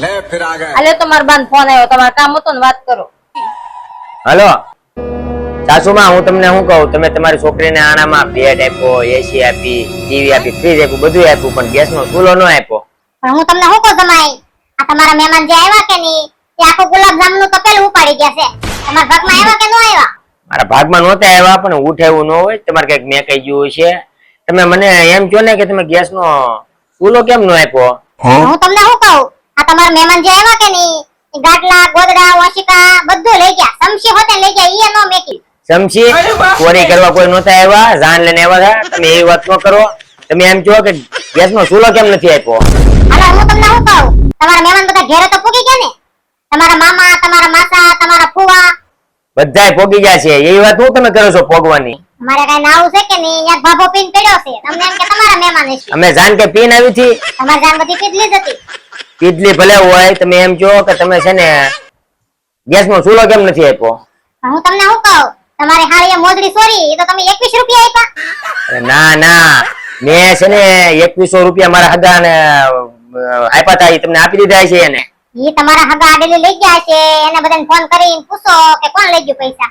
ले फिर आ गए। અલે તમાર બાન ફોન આવ્યો, તમારે કામ હતું ને વાત કરો. હલો સાસુમાં, હું તમને શું કહું, તમે તમારી છોકરીને આણામાં બેડ આપ્યો, એસી આપી, ટીવી આપી, ફ્રીજ આપ્યું, બધું આપ્યું, પણ ગેસનો ચૂલો ન આપ્યો. પણ હું તમને શું કહું જમાઈ, આ તમારા મહેમાન જે આવ્યા કે નહીં, તે આખો ગુલાબ જામનું તો પેલું ઉપાડી ગયા છે. તમારા ભાગમાં આવ્યા કે ન આવ્યા? મારા ભાગમાં નહોતા આવ્યા, પણ ઉઠે એવું ન હોય, તમારે કઈક મેં કહી ગયું છે. તમે મને એમ કહો ને કે તમે ગેસનો ચૂલો કેમ ન આપ્યો? હું તમને શું કહું, આ તમારા મહેમાન જે આવ્યા કે નહીં, એ ગાટલા, ગોદડા, ઓશિકા બધું લઈ ગયા. સમસી હોતે લઈ ગયા, ઈ નો મેકી. સમજી ચોરી કરવા કોઈ નહોતા આવ્યા, જાન લઈને આવ્યા હતા. તમે એવી વાત ન કરો. તમે એમ કહો કે ગેસનો ચૂલો કેમ નથી આપ્યો? હાલો હું તમને શું કહું, તમારા મહેમાન બધા ઘરે તો પૂગી ગયા ને? તમારા મામા, તમારા માસા, તમારા ફુવા બધાય પોગી ગયા છે. એવી વાત હું તમે કરો છો પોગવાની? અમારે કઈ નાવું છે કે નહીં? યાર ભાભો પીન પડ્યો છે. તમને એમ કે તમારા મહેમાન હશે. અમે જાન કે પીન આવી હતી? તમારી જાન બધી પીધલી જ હતી. પીધલી ભલે હોય, તમે એમ કહો કે તમે છે ને ગેસનો ચૂલો કેમ નથી આપ્યો? હું તમને શું કહું, તમારી હાળીએ મોજડી સોરી, એ તો તમે 21 રૂપિયા આપ્યા. અરે ના ના, મેં છે ને 2100 રૂપિયા મારા હગાને આપ્યા હતા, એ તમને આપી દીધા છે એને. ઈ તમારા હગા આડેલી લઈ ગયા છે, એને બધાને ફોન કરીને પૂછો કે કોણ લઈ ગયું પૈસા.